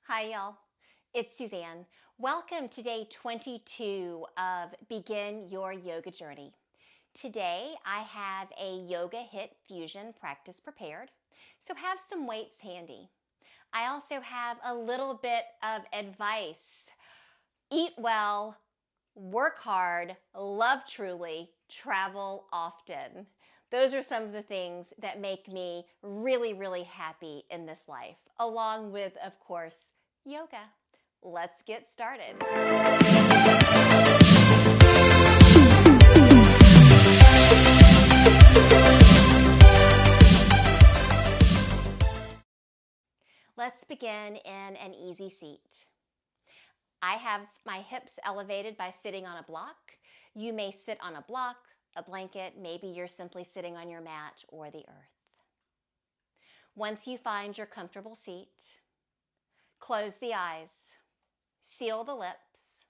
Hi y'all, it's Suzanne. Welcome to day 22 of Begin Your Yoga Journey. Today I have a Yoga HIIT Fusion practice prepared, so have some weights handy. I also have a little bit of advice. Eat well, work hard, love truly, travel often. Those are some of the things that make me really happy in this life, along with, of course, yoga. Let's get started. Let's begin in an easy seat. I have my hips elevated by sitting on a block. You may sit on a block, a blanket, maybe you're simply sitting on your mat or the earth. Once you find your comfortable seat, close the eyes, seal the lips,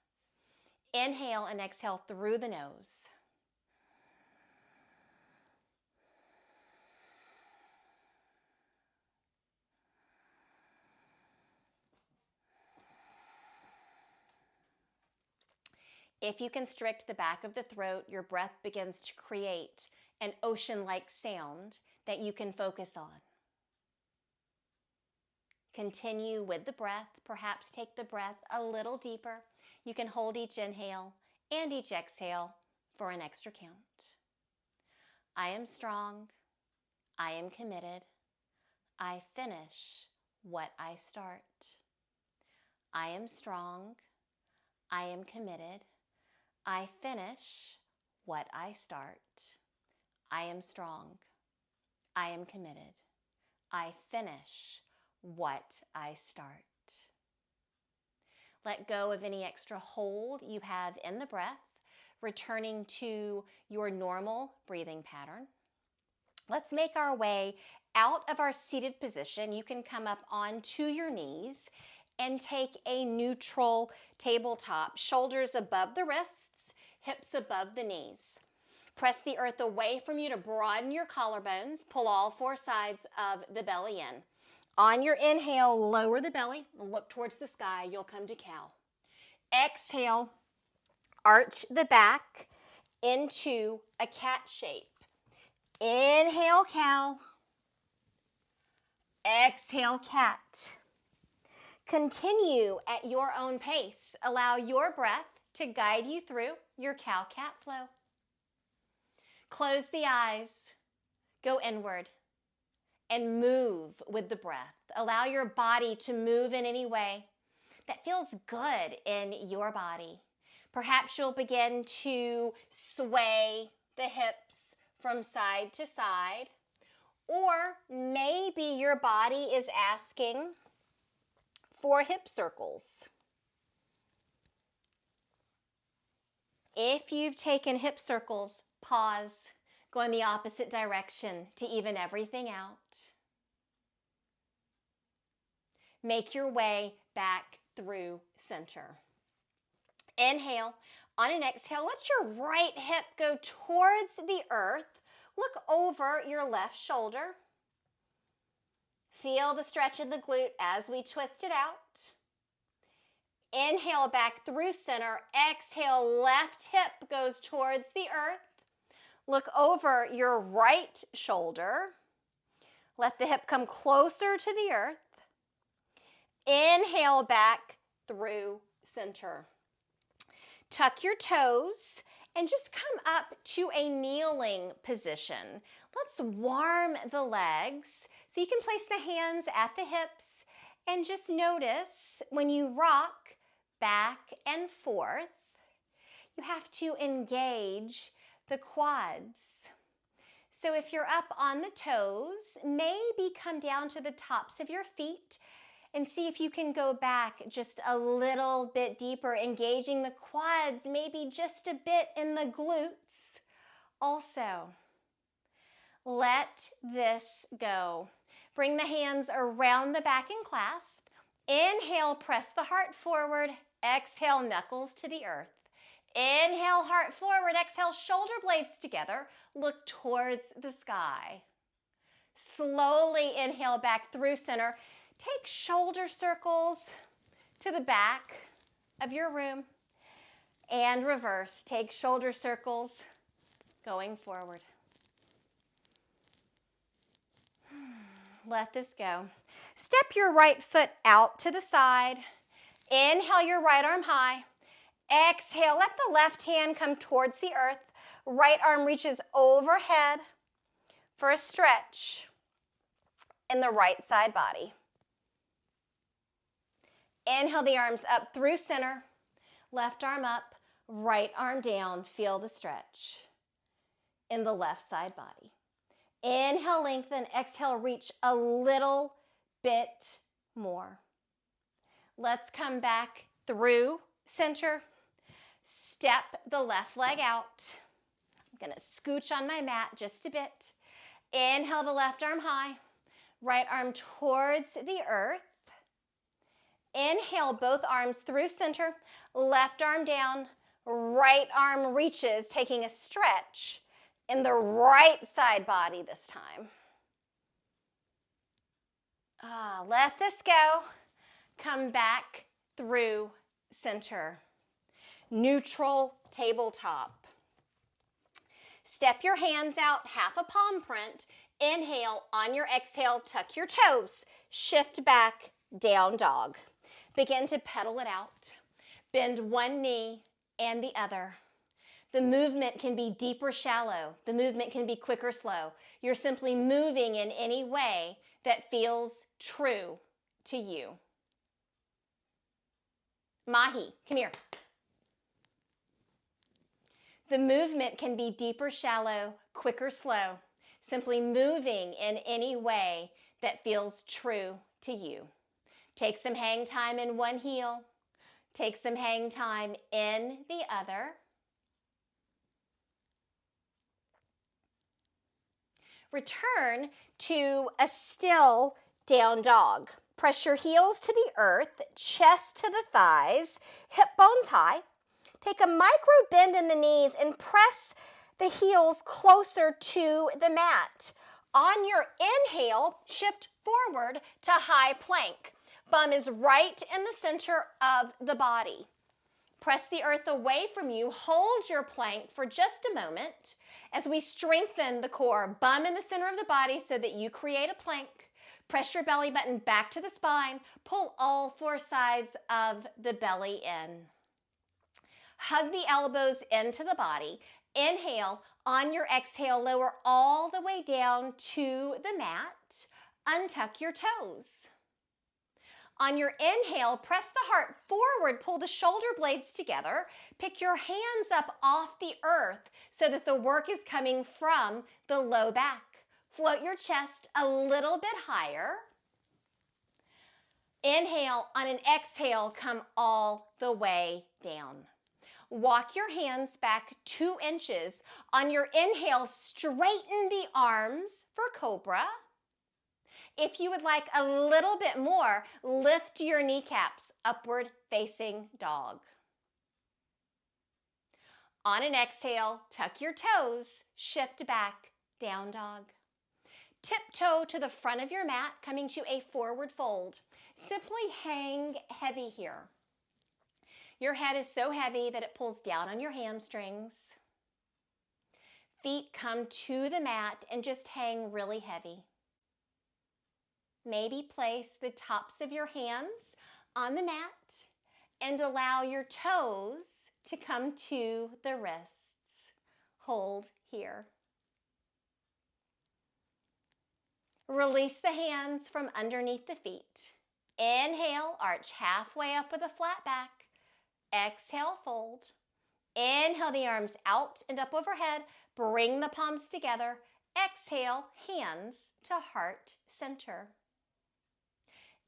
inhale and exhale through the nose. If you constrict the back of the throat, your breath begins to create an ocean-like sound that you can focus on. Continue with the breath. Perhaps take the breath a little deeper. You can hold each inhale and each exhale for an extra count. I am strong. I am committed. I finish what I start. I am strong. I am committed. I finish what I start. I am strong. I am committed. I finish what I start. Let go of any extra hold you have in the breath, returning to your normal breathing pattern. Let's make our way out of our seated position. You can come up onto your knees and take a neutral tabletop, shoulders above the wrists, hips above the knees. Press the earth away from you to broaden your collarbones. Pull all four sides of the belly in. On your inhale, lower the belly, look towards the sky. You'll come to cow. Exhale, arch the back into a cat shape. Inhale, cow. Exhale, cat. Continue at your own pace. Allow your breath to guide you through your cow-cat flow. Close the eyes, go inward, and move with the breath. Allow your body to move in any way that feels good in your body. Perhaps you'll begin to sway the hips from side to side, or maybe your body is asking for hip circles. If you've taken hip circles, pause, go in the opposite direction to even everything out. Make your way back through center. Inhale. On an exhale, let your right hip go towards the earth. Look over your left shoulder. Feel the stretch in the glute as we twist it out. Inhale back through center. Exhale, left hip goes towards the earth. Look over your right shoulder. Let the hip come closer to the earth. Inhale back through center. Tuck your toes and just come up to a kneeling position. Let's warm the legs. So you can place the hands at the hips and just notice when you rock back and forth, you have to engage the quads. So if you're up on the toes, maybe come down to the tops of your feet and see if you can go back just a little bit deeper, engaging the quads, maybe just a bit in the glutes. Also, let this go. Bring the hands around the back and clasp. Inhale, press the heart forward. Exhale, knuckles to the earth. Inhale, heart forward. Exhale, shoulder blades together. Look towards the sky. Slowly inhale back through center. Take shoulder circles to the back of your room and reverse. Take shoulder circles going forward. Let this go. Step your right foot out to the side. Inhale your right arm high. Exhale, let the left hand come towards the earth. Right arm reaches overhead for a stretch in the right side body. Inhale the arms up through center. Left arm up, right arm down. Feel the stretch in the left side body. Inhale, lengthen. Exhale, reach a little bit more. Let's come back through center. Step the left leg out. I'm going to scooch on my mat just a bit. Inhale the left arm high. Right arm towards the earth. Inhale both arms through center. Left arm down. Right arm reaches, taking a stretch in the right side body this time. Let this go. Come back through center. Neutral tabletop. Step your hands out, half a palm print. Inhale, on your exhale, tuck your toes. Shift back, down dog. Begin to pedal it out. Bend one knee and the other. The movement can be deep or shallow. The movement can be quick or slow. You're simply moving in any way that feels true to you. Mahi, come here. The movement can be deep or shallow, quick or slow. Simply moving in any way that feels true to you. Take some hang time in one heel. Take some hang time in the other. Return to a still down dog. Press your heels to the earth, chest to the thighs, hip bones high. Take a micro bend in the knees and press the heels closer to the mat. On your inhale, shift forward to high plank. Bum is right in the center of the body. Press the earth away from you. Hold your plank for just a moment as we strengthen the core. Bum in the center of the body so that you create a plank. Press your belly button back to the spine. Pull all four sides of the belly in. Hug the elbows into the body. Inhale. On your exhale, lower all the way down to the mat. Untuck your toes. On your inhale, press the heart forward. Pull the shoulder blades together. Pick your hands up off the earth so that the work is coming from the low back. Float your chest a little bit higher. Inhale. On an exhale, come all the way down. Walk your hands back 2 inches. On your inhale, straighten the arms for cobra. If you would like a little bit more, lift your kneecaps, upward facing dog. On an exhale, tuck your toes, shift back, down dog. Tiptoe to the front of your mat, coming to a forward fold. Simply hang heavy here. Your head is so heavy that it pulls down on your hamstrings. Feet come to the mat and just hang really heavy. Maybe place the tops of your hands on the mat and allow your toes to come to the wrists. Hold here. Release the hands from underneath the feet. Inhale, arch halfway up with a flat back. Exhale, fold. Inhale the arms out and up overhead. Bring the palms together. Exhale, hands to heart center.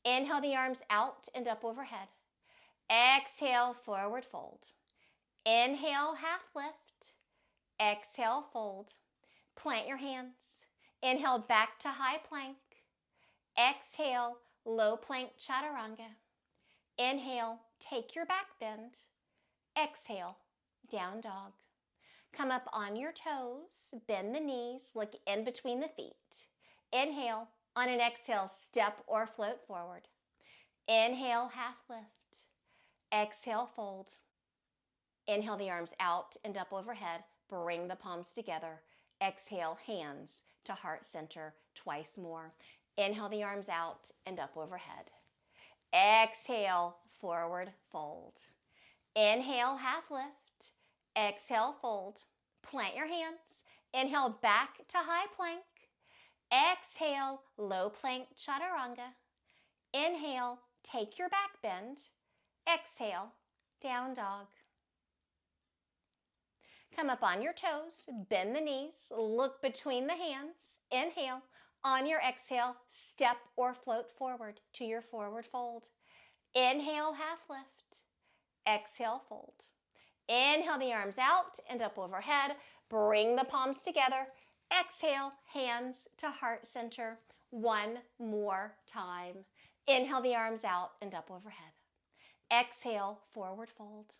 Inhale the arms out and up overhead. Exhale, forward fold. Inhale, half lift. Exhale, fold. Plant your hands. Inhale, back to high plank. Exhale, low plank chaturanga. Inhale, take your back bend. Exhale, down dog. Come up on your toes, bend the knees, look in between the feet. Inhale, on an exhale, step or float forward. Inhale, half lift. Exhale, fold. Inhale the arms out and up overhead. Bring the palms together. Exhale, hands to heart center twice more. Inhale the arms out and up overhead. Exhale, forward fold. Inhale, half lift. Exhale, fold. Plant your hands. Inhale, back to high plank. Exhale, low plank chaturanga. Inhale, take your back bend. Exhale, down dog. Come up on your toes, bend the knees, look between the hands. Inhale. On your exhale, step or float forward to your forward fold. Inhale, half lift. Exhale, fold. Inhale the arms out and up overhead. Bring the palms together. Exhale, hands to heart center. One more time. Inhale the arms out and up overhead. Exhale, forward fold.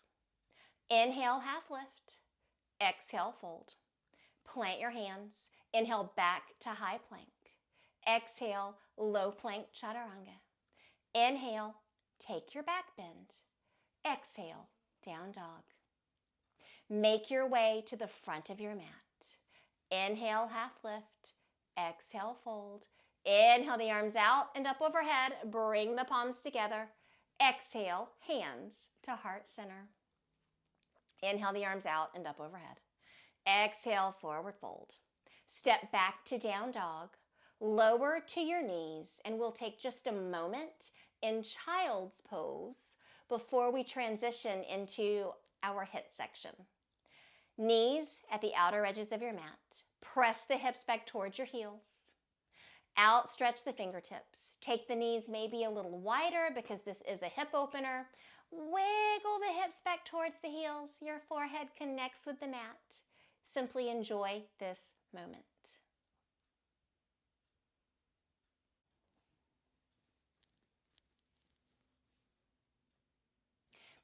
Inhale, half lift. Exhale, fold. Plant your hands. Inhale, back to high plank. Exhale, low plank chaturanga. Inhale, take your back bend. Exhale, down dog. Make your way to the front of your mat. Inhale, half lift. Exhale, fold. Inhale the arms out and up overhead. Bring the palms together. Exhale, hands to heart center. Inhale the arms out and up overhead. Exhale, forward fold. Step back to down dog. Lower to your knees, and we'll take just a moment in child's pose before we transition into our HIIT section. Knees at the outer edges of your mat. Press the hips back towards your heels. Outstretch the fingertips. Take the knees maybe a little wider because this is a hip opener. Wiggle the hips back towards the heels. Your forehead connects with the mat. Simply enjoy this moment.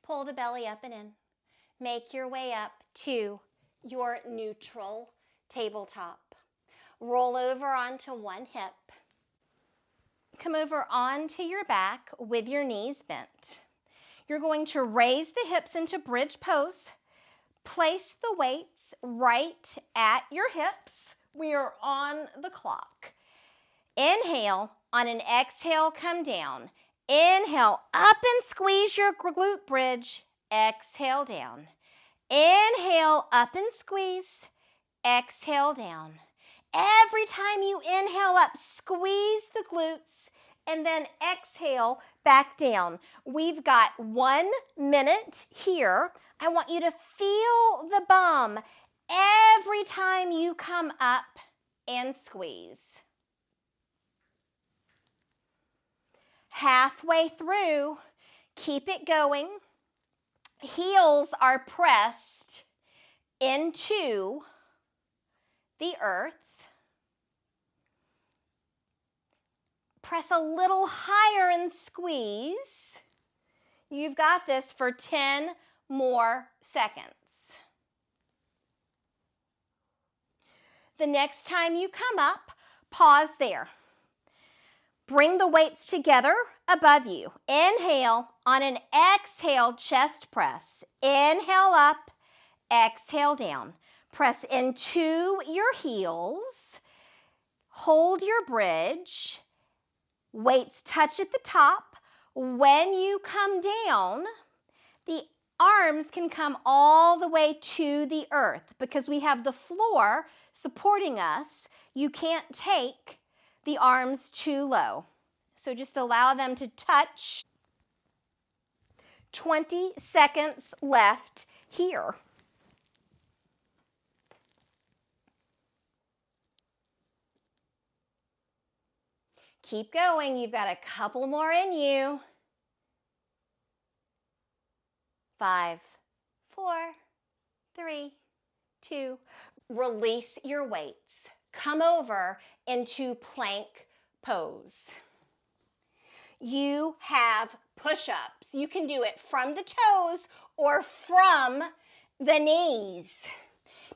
Pull the belly up and in. Make your way up to your neutral tabletop. Roll over onto one hip. Come over onto your back with your knees bent. You're going to raise the hips into bridge pose. Place the weights right at your hips. We are on the clock. Inhale. On an exhale, come down. Inhale, up and squeeze your glute bridge. Exhale, down. Inhale, up and squeeze. Exhale, down. Every time you inhale up, squeeze the glutes and then exhale back down. We've got 1 minute here. I want you to feel the bum every time you come up and squeeze. Halfway through, keep it going. Heels are pressed into the earth. Press a little higher and squeeze. You've got this for 10 more seconds. The next time you come up, pause there. Bring the weights together above you. Inhale. On an exhale, chest press. Inhale up, exhale down. Press into your heels. Hold your bridge. Weights touch at the top. When you come down, the arms can come all the way to the earth because we have the floor supporting us. You can't take the arms too low. So just allow them to touch. 20 seconds left here. Keep going. You've got a couple more in you. 5, 4, 3, 2. Release your weights. Come over into plank pose. You have push-ups. You can do it from the toes or from the knees.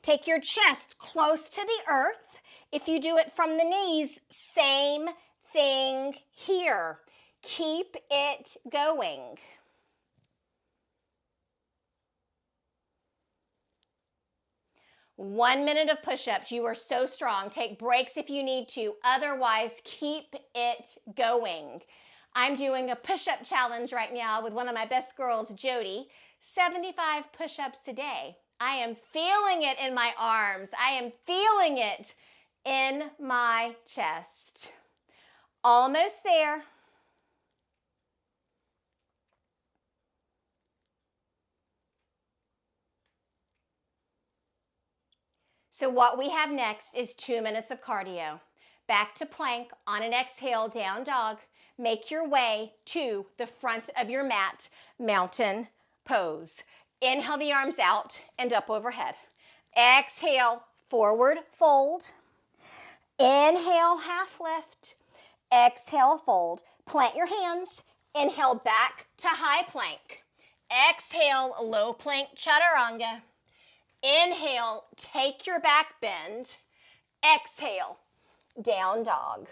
Take your chest close to the earth. If you do it from the knees, same thing here. Keep it going. One minute of push-ups. You are so strong. Take breaks if you need to. Otherwise, keep it going. I'm doing a push-up challenge right now with one of my best girls, Jody. 75 push-ups a day. I am feeling it in my arms. I am feeling it in my chest. Almost there. So what we have next is 2 minutes of cardio. Back to plank, on an exhale, down dog. Make your way to the front of your mat, mountain pose. Inhale the arms out and up overhead. Exhale, forward fold. Inhale, half lift. Exhale, fold. Plant your hands. Inhale, back to high plank. Exhale, low plank chaturanga. Inhale, take your back bend. Exhale, down dog.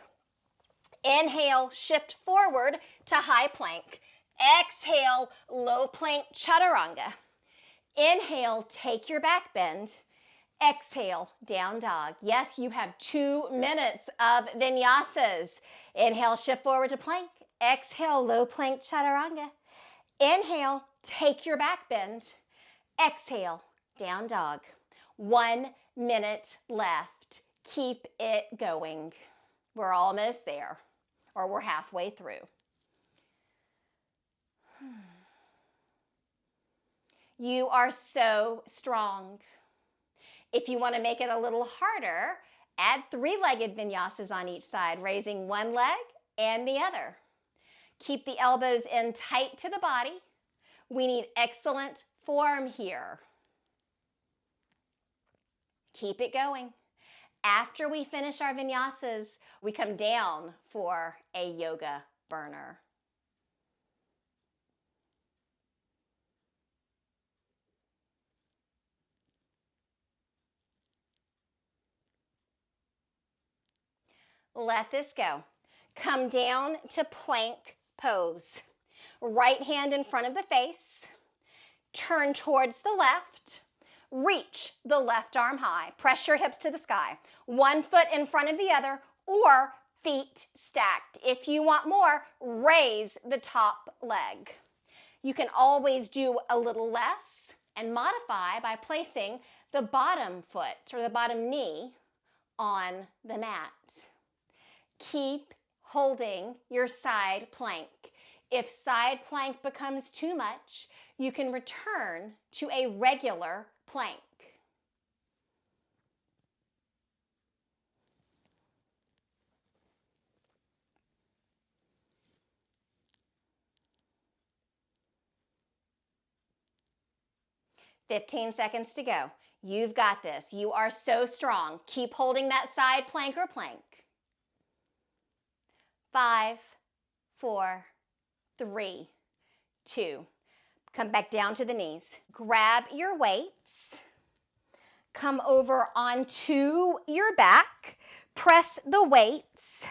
Inhale, shift forward to high plank. Exhale, low plank chaturanga. Inhale, take your back bend. Exhale, down dog. Yes, you have 2 minutes of vinyasas. Inhale, shift forward to plank. Exhale, low plank chaturanga. Inhale, take your back bend. Exhale, down dog. 1 minute left. Keep it going. We're almost there, or we're halfway through. You are so strong. If you want to make it a little harder, add 3-legged vinyasas on each side, raising one leg and the other. Keep the elbows in tight to the body. We need excellent form here. Keep it going. After we finish our vinyasas, we come down for a yoga burner. Let this go. Come down to plank pose. Right hand in front of the face. Turn towards the left. Reach the left arm high. Press your hips to the sky. One foot in front of the other, or feet stacked. If you want more, raise the top leg. You can always do a little less and modify by placing the bottom foot or the bottom knee on the mat. Keep holding your side plank. If side plank becomes too much, you can return to a regular plank. "15 seconds to go. You've got this. You are so strong. Keep holding that side plank or plank. 5, 4, 3, 2. Come back down to the knees. Grab your weights. Come over onto your back. Press the weights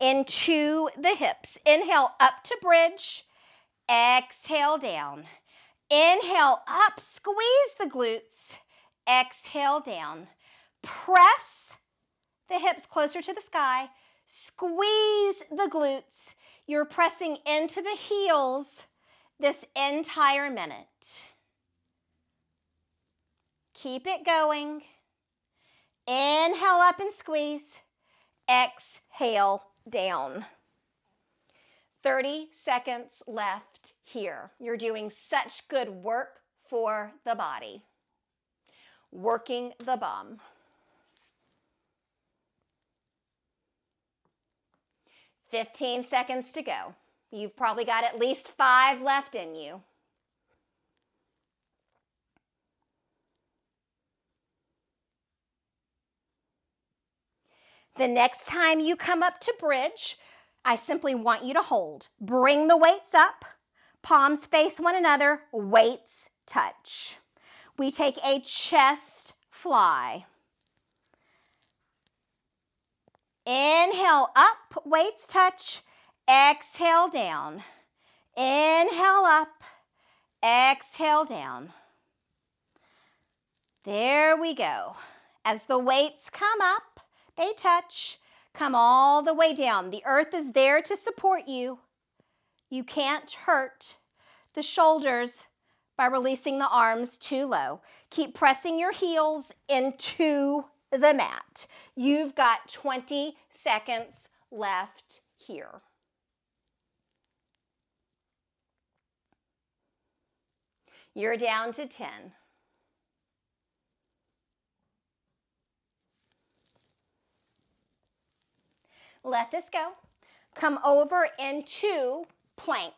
into the hips. Inhale up to bridge. Exhale down. Inhale up, squeeze the glutes. Exhale down. Press the hips closer to the sky. Squeeze the glutes. You're pressing into the heels this entire minute. Keep it going. Inhale up and squeeze. Exhale down. 30 seconds left here. You're doing such good work for the body. Working the bum. 15 seconds to go. You've probably got at least 5 left in you. The next time you come up to bridge, I simply want you to hold. Bring the weights up. Palms face one another. Weights touch. We take a chest fly. Inhale up, weights touch. exhale down, inhale up, exhale down. There we go. As the weights come up, they touch, come all the way down. The earth is there to support you. You can't hurt the shoulders by releasing the arms too low. Keep pressing your heels into the mat. You've got 20 seconds left here. You're down to 10. Let this go. Come over into plank.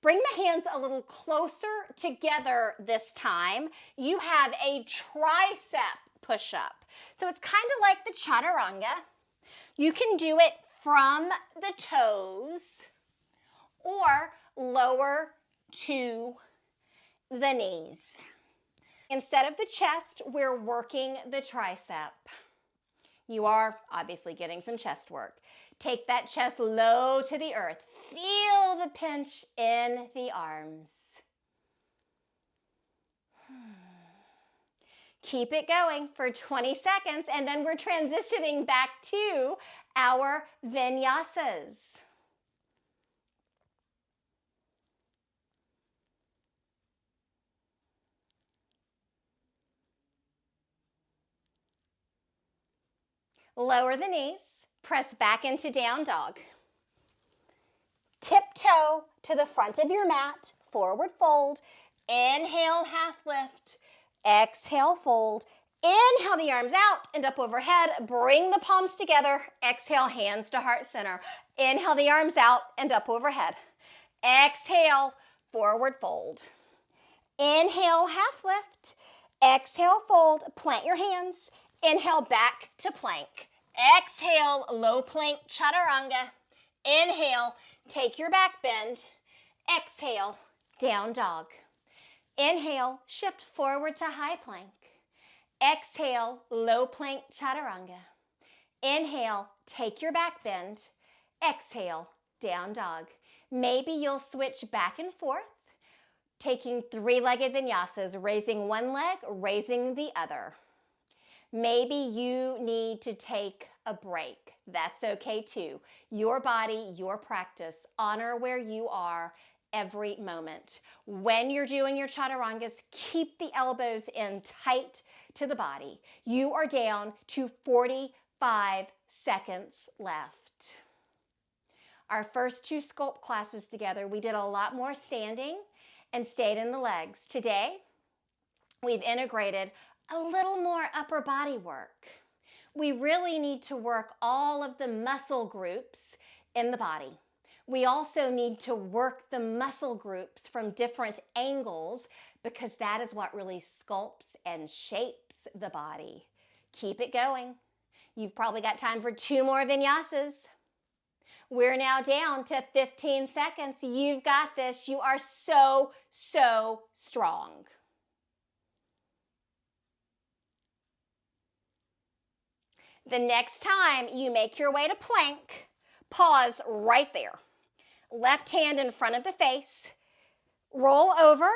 Bring the hands a little closer together this time. You have a tricep push-up. So it's kind of like the chaturanga. You can do it from the toes or lower to the knees. Instead of the chest, we're working the tricep. You are obviously getting some chest work. Take that chest low to the earth. Feel the pinch in the arms. Keep it going for 20 seconds, and then we're transitioning back to our vinyasas. Lower the knees, press back into down dog. Tiptoe to the front of your mat, forward fold. Inhale, half lift. Exhale, fold. Inhale the arms out and up overhead. Bring the palms together. Exhale, hands to heart center. Inhale the arms out and up overhead. Exhale, forward fold. Inhale, half lift. Exhale, fold. Plant your hands. Inhale, back to plank. Exhale, low plank chaturanga. Inhale, take your back bend. Exhale, down dog. Inhale, shift forward to high plank. Exhale, low plank chaturanga. Inhale, take your back bend. Exhale, down dog. Maybe you'll switch back and forth, taking three-legged vinyasas, raising one leg, raising the other. Maybe you need to take a break. That's okay too. Your body, your practice. Honor where you are every moment. When you're doing your chaturangas, keep the elbows in tight to the body. You are down to 45 seconds left. Our first two sculpt classes together, we did a lot more standing and stayed in the legs. Today, we've integrated a little more upper body work. We really need to work all of the muscle groups in the body. We also need to work the muscle groups from different angles because that is what really sculpts and shapes the body. Keep it going. You've probably got time for 2 more vinyasas. We're now down to 15 seconds. You've got this. You are so, so strong. The next time you make your way to plank, pause right there. Left hand in front of the face. Roll over.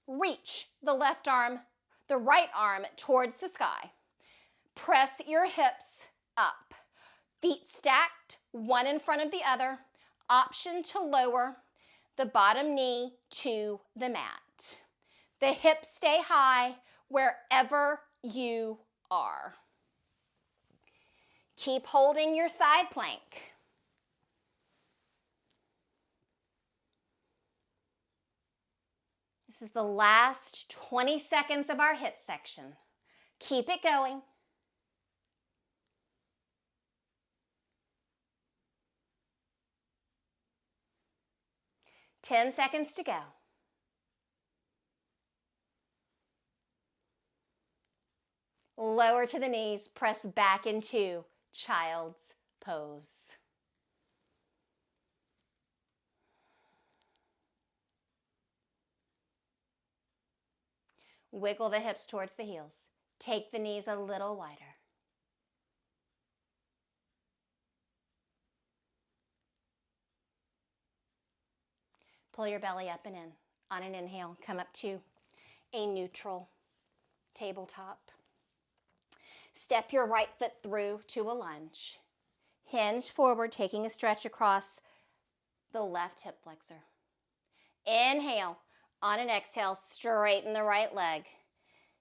Reach the left arm, the right arm towards the sky. Press your hips up. Feet stacked, one in front of the other. Option to lower the bottom knee to the mat. The hips stay high wherever you are. Keep holding your side plank. This is the last 20 seconds of our HIIT section. Keep it going. Ten seconds to go. Lower to the knees, press back into child's pose. Wiggle the hips towards the heels. Take the knees a little wider. Pull your belly up and in. On an inhale, come up to a neutral tabletop. Step your right foot through to a lunge. Hinge forward, taking a stretch across the left hip flexor. Inhale. On an exhale, straighten the right leg.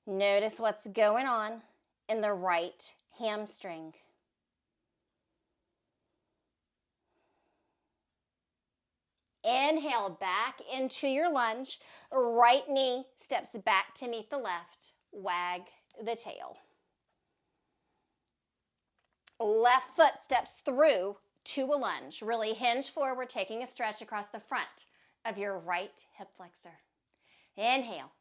Notice what's going on in the right hamstring. Inhale, back into your lunge. Right knee steps back to meet the left. Wag the tail. Left foot steps through to a lunge. Really hinge forward, taking a stretch across the front of your right hip flexor. Inhale.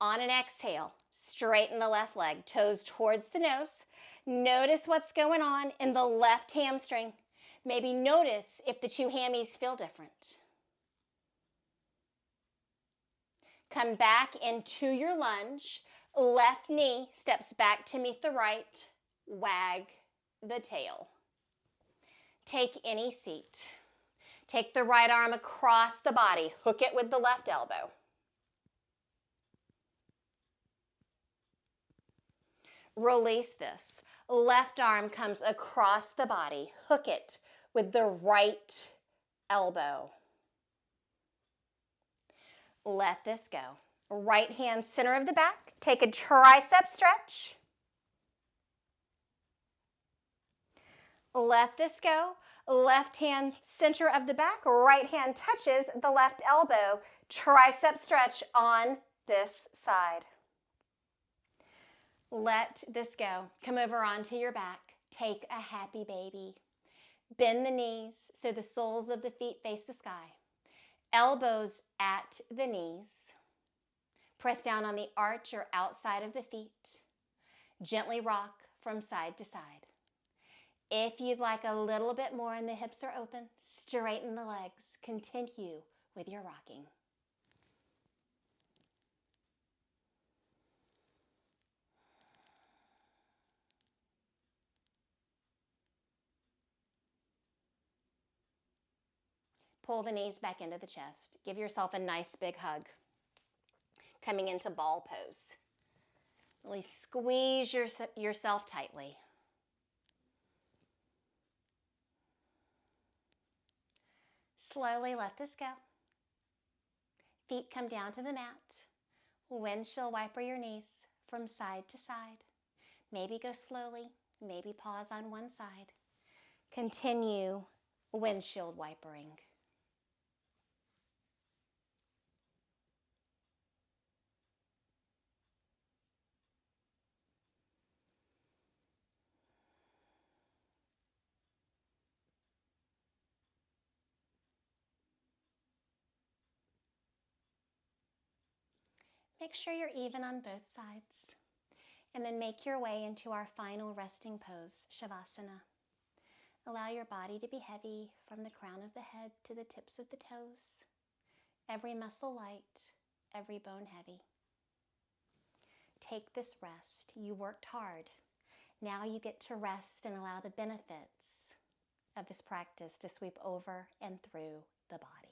On an exhale, straighten the left leg. Toes towards the nose. Notice what's going on in the left hamstring. Maybe notice if the two hammies feel different. Come back into your lunge. Left knee steps back to meet the right. Wag the tail. Take any seat. Take the right arm across the body. Hook it with the left elbow. Release this. Left arm comes across the body. Hook it with the right elbow. Let this go. Right hand center of the back. Take a tricep stretch. Let this go. Left hand center of the back. Right hand touches the left elbow. Tricep stretch on this side. Let this go. Come over onto your back. Take a happy baby. Bend the knees so the soles of the feet face the sky. Elbows at the knees. Press down on the arch or outside of the feet. Gently rock from side to side. If you'd like a little bit more and the hips are open, straighten the legs. Continue with your rocking. Pull the knees back into the chest. Give yourself a nice big hug. Coming into ball pose. Really squeeze yourself tightly. Slowly let this go. Feet come down to the mat. Windshield wiper your knees from side to side. Maybe go slowly. Maybe pause on one side. Continue windshield wipering. Make sure you're even on both sides. And then make your way into our final resting pose, Shavasana. Allow your body to be heavy from the crown of the head to the tips of the toes. Every muscle light, every bone heavy. Take this rest. You worked hard. Now you get to rest and allow the benefits of this practice to sweep over and through the body.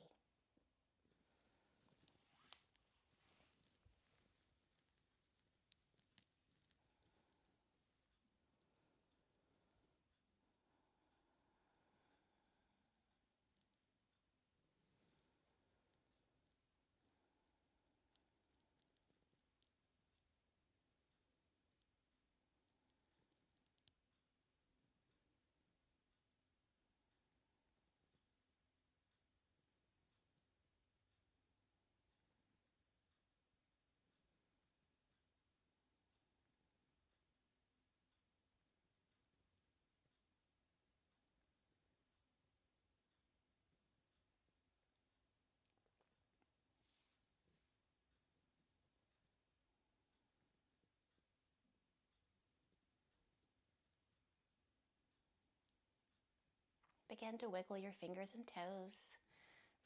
Begin to wiggle your fingers and toes,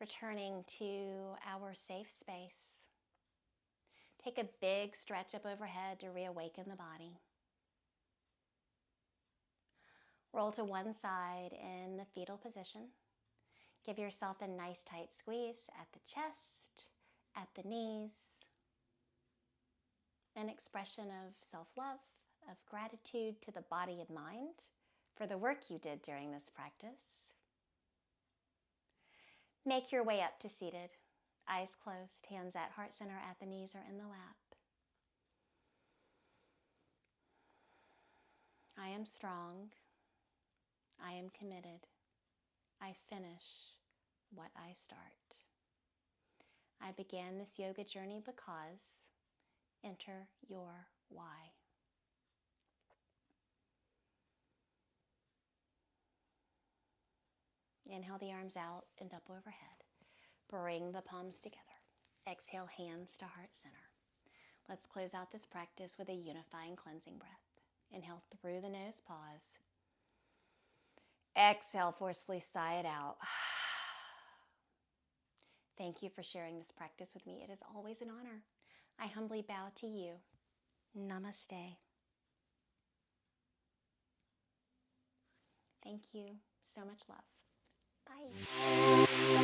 returning to our safe space. Take a big stretch up overhead to reawaken the body. Roll to one side in the fetal position. Give yourself a nice tight squeeze at the chest, at the knees. An expression of self-love, of gratitude to the body and mind for the work you did during this practice. Make your way up to seated. Eyes closed, hands at heart center, at the knees, or in the lap. I am strong. I am committed. I finish what I start. I began this yoga journey because. Enter your why. Inhale the arms out and up overhead. Bring the palms together. Exhale, hands to heart center. Let's close out this practice with a unifying cleansing breath. Inhale through the nose, pause. Exhale, forcefully sigh it out. Thank you for sharing this practice with me. It is always an honor. I humbly bow to you. Namaste. Thank you. So much love. Bye.